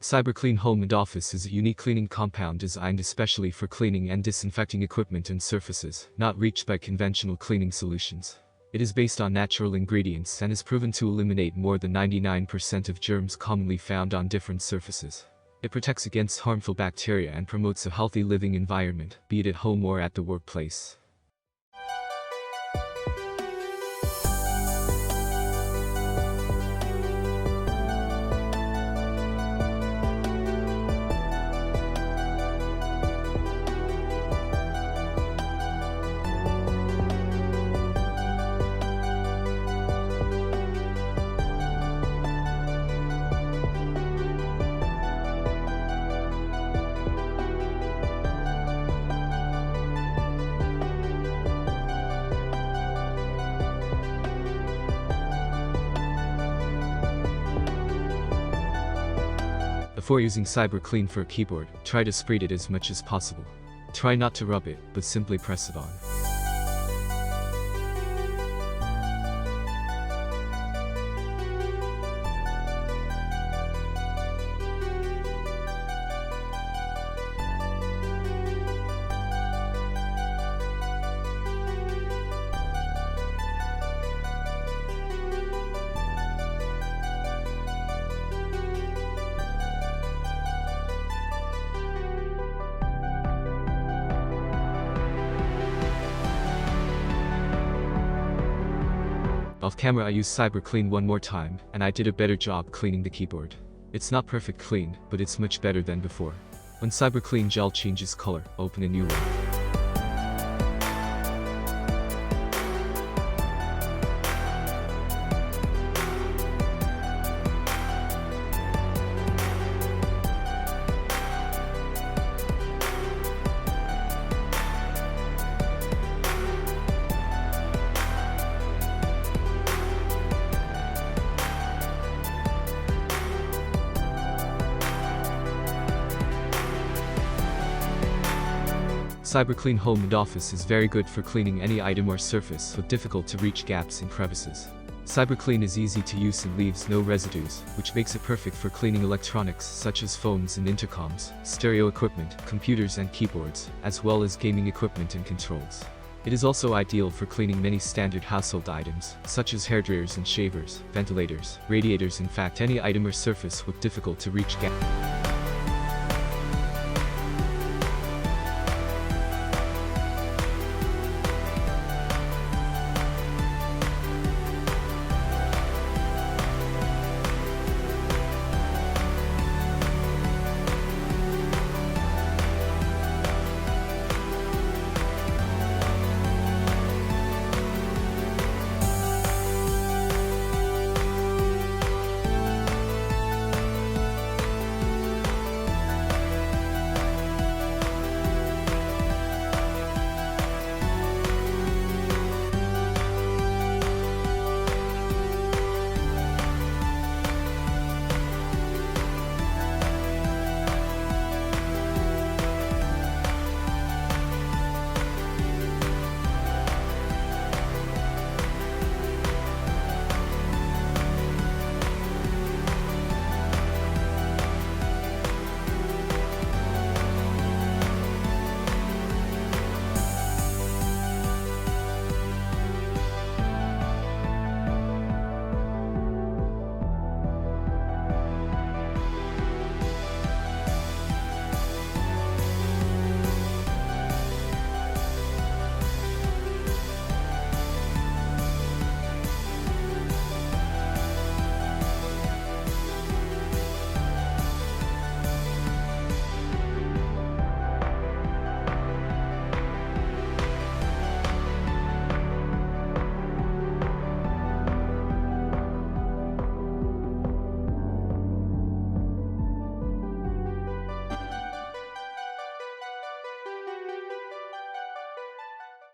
CyberClean Home and Office is a unique cleaning compound designed especially for cleaning and disinfecting equipment and surfaces, not reached by conventional cleaning solutions. It is based on natural ingredients and is proven to eliminate more than 99% of germs commonly found on different surfaces. It protects against harmful bacteria and promotes a healthy living environment, be it at home or at the workplace. Before using CyberClean for a keyboard, try to spread it as much as possible. Try not to rub it, but simply press it on. Off camera I used CyberClean one more time, and I did a better job cleaning the keyboard. It's not perfect clean, but it's much better than before. When CyberClean gel changes color, open a new one. CyberClean Home and Office is very good for cleaning any item or surface with difficult to reach gaps and crevices. CyberClean is easy to use and leaves no residues, which makes it perfect for cleaning electronics such as phones and intercoms, stereo equipment, computers and keyboards, as well as gaming equipment and controls. It is also ideal for cleaning many standard household items, such as hairdryers and shavers, ventilators, radiators, in fact any item or surface with difficult to reach gaps.